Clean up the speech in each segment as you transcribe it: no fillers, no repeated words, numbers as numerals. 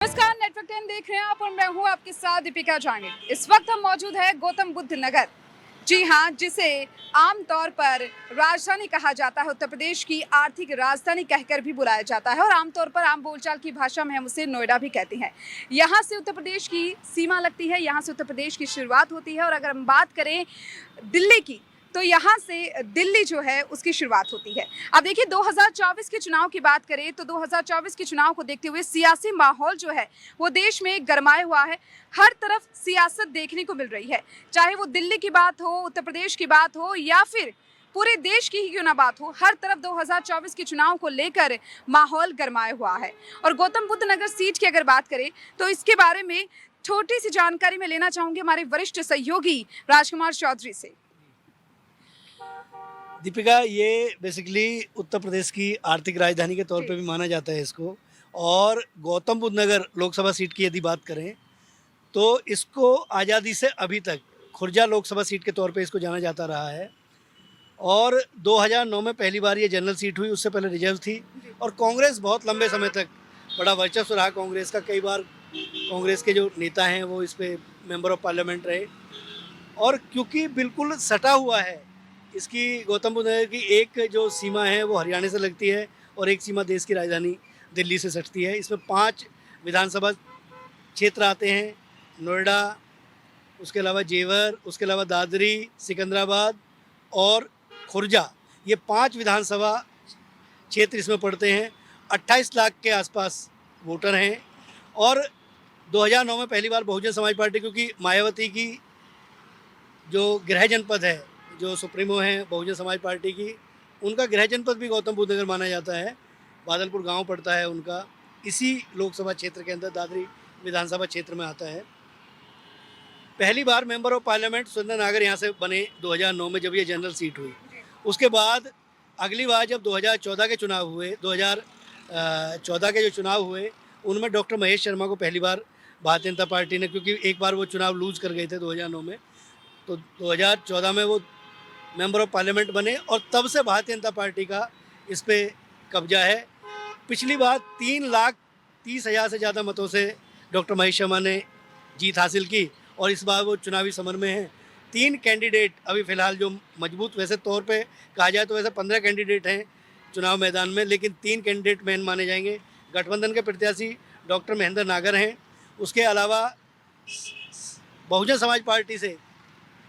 नमस्कार, नेटवर्क 10 देख रहे हैं आप और मैं हूं आपके साथ दीपिका जानी। इस वक्त हम मौजूद है गौतम बुद्ध नगर। जी हां, जिसे आमतौर पर राजधानी कहा जाता है, उत्तर प्रदेश की आर्थिक राजधानी कहकर भी बुलाया जाता है और आमतौर पर आम बोलचाल की भाषा में हम उसे नोएडा भी कहते हैं। यहां से उत्तर प्रदेश की सीमा लगती है, यहां से उत्तर प्रदेश की शुरुआत होती है और अगर हम बात करें दिल्ली की, तो यहाँ से दिल्ली जो है उसकी शुरुआत होती है। अब देखिए 2024 के चुनाव की बात करें तो 2024 के चुनाव को देखते हुए सियासी माहौल जो है वो देश में गरमाया हुआ है। हर तरफ सियासत देखने को मिल रही है, चाहे वो दिल्ली की बात हो, उत्तर प्रदेश की बात हो या फिर पूरे देश की ही क्यों ना बात हो, हर तरफ 2024 के चुनाव को लेकर माहौल गरमाया हुआ है। और गौतम बुद्ध नगर सीट की अगर बात करें तो इसके बारे में छोटी सी जानकारी मैं लेना चाहूंगी हमारे वरिष्ठ सहयोगी राजकुमार चौधरी से। दीपिका, ये बेसिकली उत्तर प्रदेश की आर्थिक राजधानी के तौर पे भी माना जाता है इसको। और गौतम बुद्ध नगर लोकसभा सीट की यदि बात करें तो इसको आज़ादी से अभी तक खुर्जा लोकसभा सीट के तौर पे इसको जाना जाता रहा है। और 2009 में पहली बार ये जनरल सीट हुई, उससे पहले रिजर्व थी। और कांग्रेस बहुत लंबे समय तक बड़ा वर्चस्व रहा कांग्रेस का। कई बार कांग्रेस के जो नेता हैं वो इस पर मेंबर ऑफ पार्लियामेंट रहे। और क्योंकि बिल्कुल सटा हुआ है, इसकी गौतम बुद्ध नगर की एक जो सीमा है वो हरियाणा से लगती है और एक सीमा देश की राजधानी दिल्ली से सटती है। इसमें 5 विधानसभा क्षेत्र आते हैं, नोएडा, उसके अलावा जेवर, उसके अलावा दादरी, सिकंदराबाद और खुर्जा। ये 5 विधानसभा क्षेत्र इसमें पड़ते हैं। 28 लाख के आसपास वोटर हैं। और 2009 में पहली बार बहुजन समाज पार्टी, क्योंकि मायावती की जो गृह जनपद है, जो सुप्रीमो हैं बहुजन समाज पार्टी की, उनका गृह जनपद भी गौतम बुद्ध नगर माना जाता है। बादलपुर गांव पड़ता है उनका, इसी लोकसभा क्षेत्र के अंदर दादरी विधानसभा क्षेत्र में आता है। पहली बार मेंबर ऑफ पार्लियामेंट सुरेंद्र नागर यहाँ से बने 2009 में, जब ये जनरल सीट हुई। उसके बाद अगली बार जब 2014 के चुनाव हुए, 2014 के जो चुनाव हुए उनमें डॉक्टर महेश शर्मा को पहली बार भारतीय जनता पार्टी ने, क्योंकि एक बार वो चुनाव लूज कर गए थे 2009 में, तो 2014 में वो मेंबर ऑफ पार्लियामेंट बने और तब से भारतीय जनता पार्टी का इस पे कब्जा है। पिछली बार 3,30,000 से ज़्यादा मतों से डॉक्टर महेश शर्मा ने जीत हासिल की और इस बार वो चुनावी समर में हैं। 3 कैंडिडेट अभी फ़िलहाल जो मजबूत, वैसे तौर पे कहा जाए तो वैसे 15 कैंडिडेट हैं चुनाव मैदान में, लेकिन 3 कैंडिडेट मेन माने जाएंगे। गठबंधन के प्रत्याशी डॉक्टर महेंद्र नागर हैं। उसके अलावा बहुजन समाज पार्टी से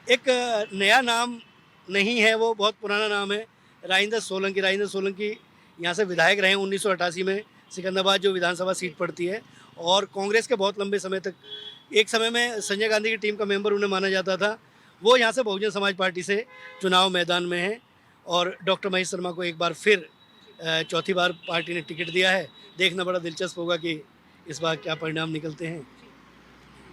एक नया नाम नहीं है, वो बहुत पुराना नाम है, राजेंद्र सोलंकी। राजेंद्र सोलंकी यहाँ से विधायक रहे 1988 में, सिकंदराबाद जो विधानसभा सीट पड़ती है। और कांग्रेस के बहुत लंबे समय तक, एक समय में संजय गांधी की टीम का मेंबर उन्हें माना जाता था। वो यहाँ से बहुजन समाज पार्टी से चुनाव मैदान में हैं। और डॉक्टर महेश शर्मा को एक बार फिर चौथी बार पार्टी ने टिकट दिया है। देखना बड़ा दिलचस्प होगा कि इस बार क्या परिणाम निकलते हैं।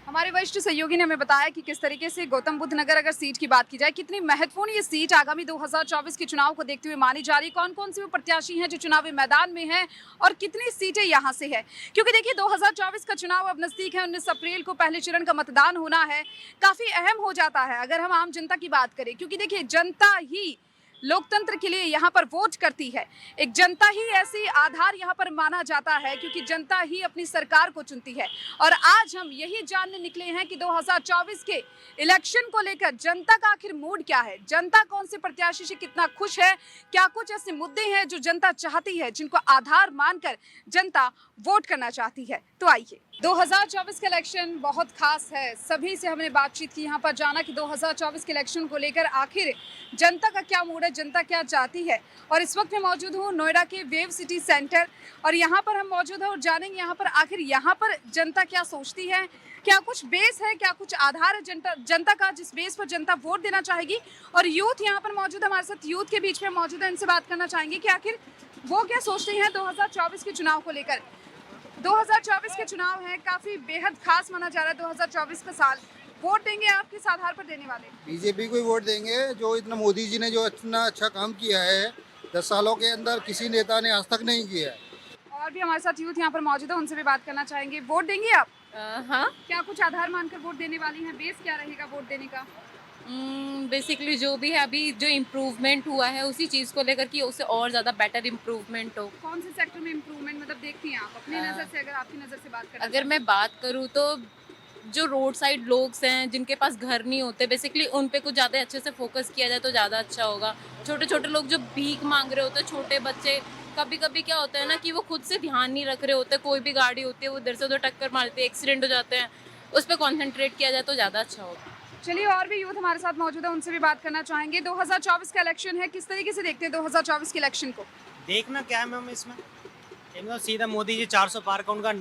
हमारे वरिष्ठ सहयोगी ने हमें बताया कि किस तरीके से गौतम बुद्ध नगर अगर सीट की बात की जाए, कितनी महत्वपूर्ण ये सीट आगामी 2024 के चुनाव को देखते हुए मानी जा रही, कौन कौन से वो प्रत्याशी हैं जो चुनावी मैदान में हैं और कितनी सीटें यहाँ से है। क्योंकि देखिए 2024 का चुनाव अब नजदीक है, 19 अप्रैल को पहले चरण का मतदान होना है। काफी अहम हो जाता है अगर हम आम जनता की बात करें, क्योंकि देखिए जनता ही लोकतंत्र के लिए यहाँ पर वोट करती है। एक जनता ही ऐसी आधार यहाँ पर माना जाता है, क्योंकि जनता ही अपनी सरकार को चुनती है। और आज हम यही जानने निकले हैं कि 2024 के इलेक्शन को लेकर जनता का आखिर मूड क्या है, जनता कौन से प्रत्याशी से कितना खुश है, क्या कुछ ऐसे मुद्दे हैं जो जनता चाहती है, जिनको आधार मानकर जनता वोट करना चाहती है। तो आइए, 2024 का इलेक्शन बहुत खास है। सभी से हमने बातचीत की, यहाँ पर जाना कि 2024 के इलेक्शन को लेकर आखिर जनता का क्या मूड है, जनता क्या चाहती है। और इस वक्त मैं मौजूद हूँ नोएडा के वेव सिटी सेंटर और यहाँ पर हम मौजूद हैं और जानेंगे यहाँ पर आखिर यहाँ पर जनता क्या सोचती है, क्या कुछ बेस है, क्या कुछ आधार है जनता का जिस बेस पर जनता वोट देना चाहेगी। और यूथ यहाँ पर मौजूद है, हमारे साथ यूथ के बीच में मौजूद है, इनसे बात करना चाहेंगे कि आखिर वो क्या सोचते हैं 2024 के चुनाव को लेकर। 2024 के चुनाव है, काफी बेहद खास माना जा रहा है 2024 का साल। वोट देंगे आप किस आधार पर देने वाले? बीजेपी को ही वोट देंगे। जो इतना मोदी जी ने जो इतना अच्छा काम किया है 10 सालों के अंदर, किसी नेता ने आज तक नहीं किया है। और भी हमारे साथ यूथ यहाँ पर मौजूद है, उनसे भी बात करना चाहेंगे। वोट देंगे आप? हाँ। क्या कुछ आधार मानकर वोट देने वाली हैं? बेस क्या रहेगा वोट देने का? बेसिकली जो भी है अभी जो इम्प्रूवमेंट हुआ है उसी चीज़ को लेकर कि उससे और ज़्यादा बेटर इम्प्रूवमेंट हो। कौन से सेक्टर में इम्प्रूवमेंट मतलब देखती हैं आप अपनी अ, नज़र से, अगर आपकी नज़र से बात करें? अगर मैं बात करूँ तो जो रोड साइड लोग हैं जिनके पास घर नहीं होते बेसिकली उन पे कुछ ज़्यादा अच्छे से फोकस किया जाए तो ज़्यादा अच्छा होगा। छोटे छोटे लोग जो भीख मांग रहे होते हैं, छोटे बच्चे, कभी कभी क्या होता है ना कि वो खुद से ध्यान नहीं रख रहे होते, कोई भी गाड़ी होती है वो इधर से उधर टक्कर मारती है, एक्सीडेंट हो जाते हैं, उस पर कॉन्सेंट्रेट किया जाए तो ज़्यादा अच्छा होगा। चलिए, और भी यूथ हमारे साथ मौजूद है, उनसे भी बात करना चाहेंगे। 2024 का इलेक्शन है, किस तरीके से देखते हैं 2024 के इलेक्शन को? देखना क्या है मैम इसमें, एकदम सीधा मोदी जी 400 पार का उनका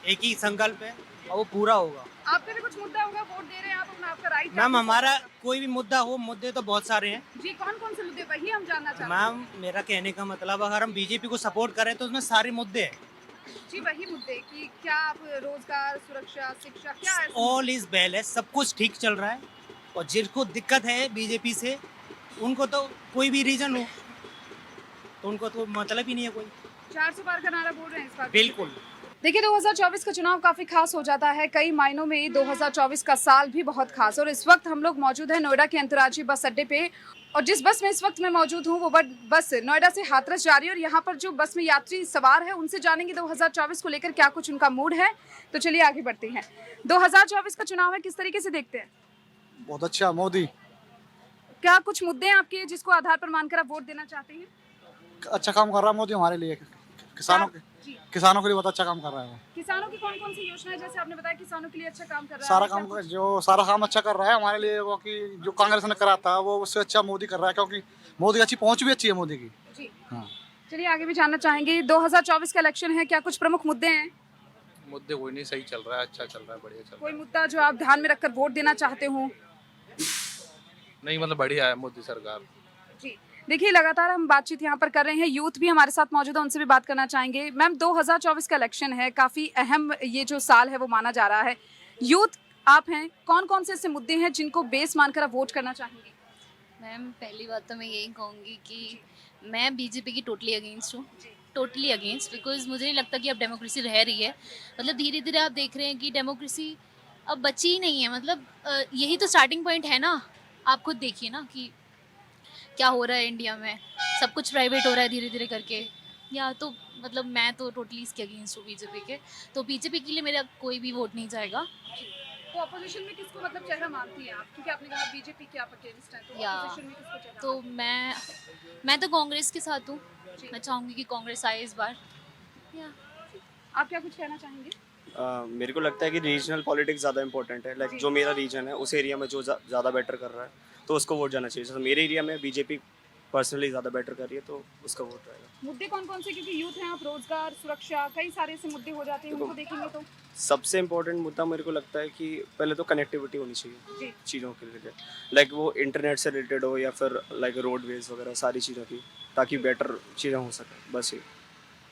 एक ही संकल्प है और वो पूरा होगा। आपका भी कुछ मुद्दा होगा, वोट दे रहे हैं आप, अपना आपका राइट है। मैम आपको हमारा वोट करना। कोई भी मुद्दा हो, मुद्दे तो बहुत सारे हैं जी, कौन कौन से मुद्दे वही हम जानना चाहते हैं। मैम। मेरा कहने का मतलब अगर हम बीजेपी को सपोर्ट करें तो उसमें सारे मुद्दे हैं। जी, वही मुद्दे कि क्या आप रोजगार, सुरक्षा, शिक्षा, क्या है? ऑल इज वेल है, सब कुछ ठीक चल रहा है और जिनको दिक्कत है बीजेपी से उनको तो कोई भी रीजन हो तो उनको तो मतलब ही नहीं है कोई। 400 पार का नारा बोल रहे हैं इस बार? बिल्कुल। देखिए, 2024 का चुनाव काफ़ी खास हो जाता है। कई मायनों में 2024 का साल भी बहुत खास, और इस वक्त हम लोग मौजूद हैं नोएडा के अंतर्राज्यीय बस अड्डे पे, और जिस बस में इस वक्त मैं मौजूद हूँ वो बस नोएडा से हाथरस जा रही है, और यहाँ पर जो बस में यात्री सवार है उनसे जानेंगे 2024 को लेकर क्या कुछ उनका मूड है। तो चलिए आगे बढ़ते हैं। 2024 का चुनाव है, किस तरीके से देखते हैं? बहुत अच्छा मोदी क्या कुछ मुद्दे हैं आपके जिसको आधार पर मानकर आप वोट देना चाहते हैं? अच्छा काम कर रहा है, मोदी हमारे लिए किसानों के जी, किसानों के लिए बहुत अच्छा काम कर रहा है। किसानों की कौन कौन सी योजना है? जैसे आपने बताया किसानों के लिए अच्छा काम कर रहा है। सारा क्या काम कुछ- सारा काम अच्छा कर रहा है हमारे लिए, वो कि जो कांग्रेस ने करा था वो उससे अच्छा मोदी कर रहा है, क्योंकि मोदी अच्छी पहुंच भी अच्छी है मोदी की। जी, हाँ। चलिए आगे भी जानना चाहेंगे। 2024 का इलेक्शन है, क्या कुछ प्रमुख मुद्दे हैं? मुद्दे कोई नहीं, सही चल रहा है, अच्छा चल रहा है, बढ़िया चल रहा कोई मुद्दा जो आप ध्यान में रखकर वोट देना चाहते हो? है। नहीं मतलब बढ़िया है मोदी सरकार। जी, देखिए, लगातार हम बातचीत यहाँ पर कर रहे हैं, यूथ भी हमारे साथ मौजूद है, उनसे भी बात करना चाहेंगे। मैम, 2024 का इलेक्शन है, काफ़ी अहम ये जो साल है वो माना जा रहा है। यूथ आप हैं, कौन कौन से ऐसे मुद्दे हैं जिनको बेस मानकर आप वोट करना चाहेंगे? मैम पहली बात तो मैं यही कहूँगी कि मैं बीजेपी की टोटली अगेंस्ट हूँ, टोटली अगेंस्ट, बिकॉज मुझे नहीं लगता कि अब डेमोक्रेसी रह रही है। मतलब धीरे धीरे आप देख रहे हैं कि डेमोक्रेसी अब बची ही नहीं है। मतलब यही तो स्टार्टिंग पॉइंट है ना। आप खुद देखिए ना कि क्या हो रहा है इंडिया में, सब कुछ प्राइवेट हो रहा है धीरे धीरे करके। या तो मतलब मैं तो टोटली इसके अगेंस्ट हूँ बीजेपी के, तो बीजेपी के लिए मेरा कोई भी वोट नहीं जाएगा। तो अपोजिशन में किसको मतलब चेहरा मानती हैं आप? क्योंकि आपने कहा बीजेपी के आप अगेंस्ट हैं, तो या अपोजिशन में किसको चेहरा तो मैं तो कांग्रेस के साथ हूँ। जी। मैं चाहूँगी कि कांग्रेस आए इस बार। या आप क्या कुछ कहना चाहेंगे? मेरे को लगता है कि रीजनल पॉलिटिक्स ज़्यादा इंपॉर्टेंट है। लाइक जो मेरा रीजन है उस एरिया में जो ज़्यादा बेटर कर रहा है तो उसको वोट जाना चाहिए। जैसे मेरे एरिया में बीजेपी पर्सनली ज़्यादा बेटर कर रही है तो उसका वोट रहेगा। मुद्दे कौन कौन से? क्योंकि यूथ हैं आप, रोजगार, सुरक्षा, कई सारे ऐसे मुद्दे हो जाते हैं, उनको देखेंगे तो। सबसे इम्पोर्टेंट मुद्दा मेरे को लगता है कि पहले तो कनेक्टिविटी होनी जी। चाहिए चीज़ों के लिए, लाइक वो इंटरनेट से रिलेटेड हो या फिर लाइक रोडवेज वगैरह सारी चीज़ों की, ताकि बेटर चीज़ें हो सकें, बस ये।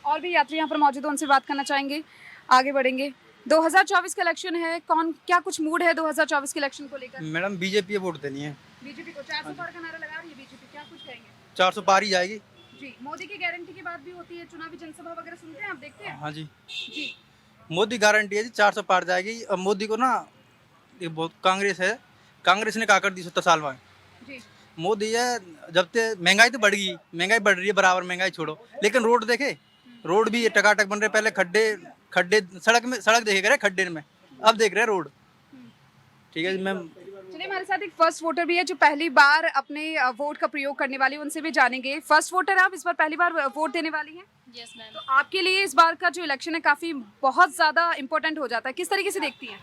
और भी यात्री यहाँ पर मौजूद हैं, उनसे बात करना चाहेंगे, आगे बढ़ेंगे। 2024 का इलेक्शन है, कौन क्या कुछ मूड है 2024 के इलेक्शन को लेकर? मैडम बीजेपी वोट देनी है। बीजेपी को 400 पार का नारा लगा रही है बीजेपी, क्या कुछ कहेंगे? 400 पार ही जाएगी। जी, मोदी की गारंटी की बात भी होती है, चुनावी जनसभा वगैरह सुनते हैं आप, देखते हैं? हाँ जी, जी, मोदी गारंटी है जी 400 पार जाएगी। अब मोदी को ना ये बहुत कांग्रेस है, कांग्रेस ने क्या कर दी 70 साल में। जी, मोदी है जब से महंगाई तो बढ़ गई, महंगाई बढ़ रही है बराबर, महंगाई छोड़ो, लेकिन रोड देखे, रोड भी ये टकाटक बन रहे। पहले खड्डे खड्डे सड़क देखे करे खड्डे में, अब देख रहे हैं रोड। ठीक है जी मैम। चलिए, हमारे साथ एक फर्स्ट वोटर भी है जो पहली बार अपने वोट का प्रयोग करने वाली है, उनसे भी जानेंगे। फर्स्ट वोटर आप इस बार पहली बार वोट देने वाली हैं, यस मैम। तो आपके लिए इस बार का जो इलेक्शन है काफ़ी बहुत ज़्यादा इंपॉर्टेंट हो जाता है, किस तरीके से देखती हैं?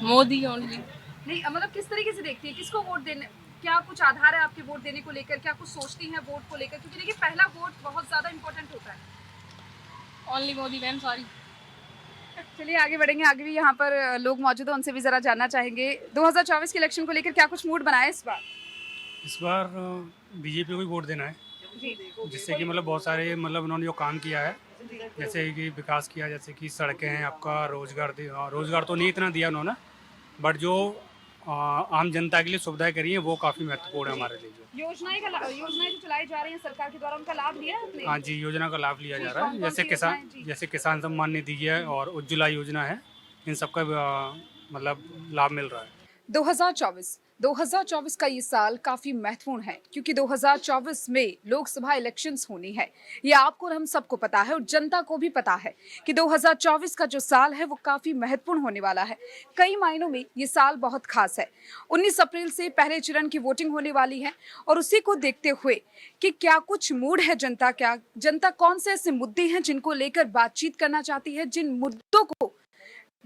मोदी ओनली। नहीं, मतलब किस तरीके से देखती है, किसको वोट देने, क्या कुछ आधार है आपके वोट देने को लेकर, क्या कुछ सोचती हैं वोट को लेकर? क्योंकि देखिए, पहला वोट बहुत ज़्यादा इंपॉर्टेंट होता है। Only Modi ma'am, sorry. चलिए आगे बढ़ेंगे, आगे भी यहाँ पर लोग मौजूद हैं, उनसे भी ज़रा जानना चाहेंगे 2024 के इलेक्शन को लेकर क्या कुछ मूड बनाया है इस बार? इस बार बीजेपी को ही वोट देना है, जी, जिससे कि मतलब बहुत सारे मतलब उन्होंने जो काम किया है, जैसे कि विकास किया, जैसे कि सड़कें हैं, आपका रोजगार तो नहीं इतना दिया उन्होंने, बट जो आम जनता के लिए सुविधाएं करी हैं वो काफ़ी महत्वपूर्ण है हमारे लिए। जो योजनाएं जो चलाई जा रही हैं सरकार के द्वारा, उनका लाभ लिया है आपने? हाँ जी, योजना का लाभ लिया जी, जा रहा है। कौन-कौन सी योजनाएं? जी। जैसे किसान सम्मान निधि है और उज्ज्वला योजना है, इन सबका मतलब लाभ मिल रहा है। 2024 2024 का ये साल काफी महत्वपूर्ण है क्योंकि 2024 में लोकसभा इलेक्शंस होनी है। ये आपको और हम सबको पता है और जनता को भी पता है कि 2024 का जो साल है वो काफी महत्वपूर्ण होने वाला है। कई मायनों में ये साल बहुत खास है। 19 अप्रैल से पहले चरण की वोटिंग होने वाली है और उसी को देखते हुए कि क्या कुछ मूड है जनता कौन से ऐसे मुद्दे हैं जिनको लेकर बातचीत करना चाहती है, जिन मुद्दों को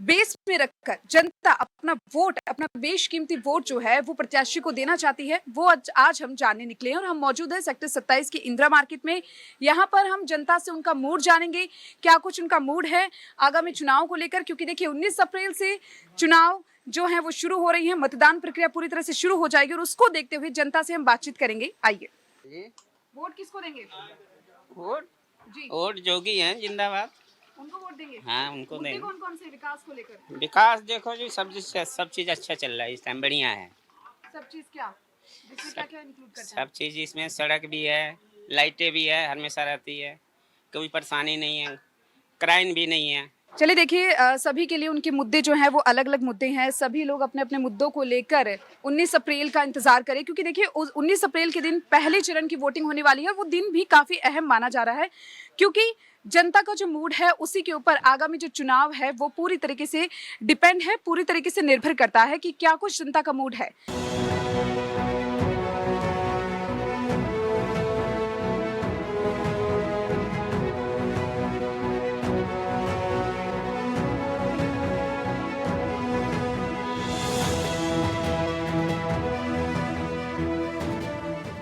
बेस में रखकर जनता अपना वोट, अपना बेशकीमती वोट जो है वो प्रत्याशी को देना चाहती है, वो आज हम जानने निकले हैं। और हम मौजूद हैं सेक्टर 27 की इंदिरा मार्केट में। यहाँ पर हम जनता से उनका मूड जानेंगे, क्या कुछ उनका मूड है आगामी चुनाव को लेकर, क्योंकि देखिए 19 अप्रैल से चुनाव जो है वो शुरू हो रही है, मतदान प्रक्रिया पूरी तरह से शुरू हो जाएगी और उसको देखते हुए जनता से हम बातचीत करेंगे। आइए, वोट किसको देंगे? वोट जी, वोट जोगी हैं जिंदाबाद। उनको वोट देंगे। हाँ उनको मुद्दे देंगे। कौन कौन से विकास को लेकर? विकास देखो जी, सब चीज अच्छा चल रहा है इस टाइम, बढ़िया है सब चीज क्या, जिसमें क्या क्या इंक्लूड करते हैं? सब चीज। इसमें सड़क भी है, लाइटें भी है, हमेशा रहती है, कोई परेशानी नहीं है, क्राइम भी नहीं है। चलिए देखिए, सभी के लिए उनके मुद्दे जो हैं वो अलग अलग मुद्दे हैं। सभी लोग अपने अपने मुद्दों को लेकर 19 अप्रैल का इंतजार करें, क्योंकि देखिए 19 अप्रैल के दिन पहले चरण की वोटिंग होने वाली है। वो दिन भी काफ़ी अहम माना जा रहा है क्योंकि जनता का जो मूड है उसी के ऊपर आगामी जो चुनाव है वो पूरी तरीके से डिपेंड है, पूरी तरीके से निर्भर करता है कि क्या कुछ जनता का मूड है।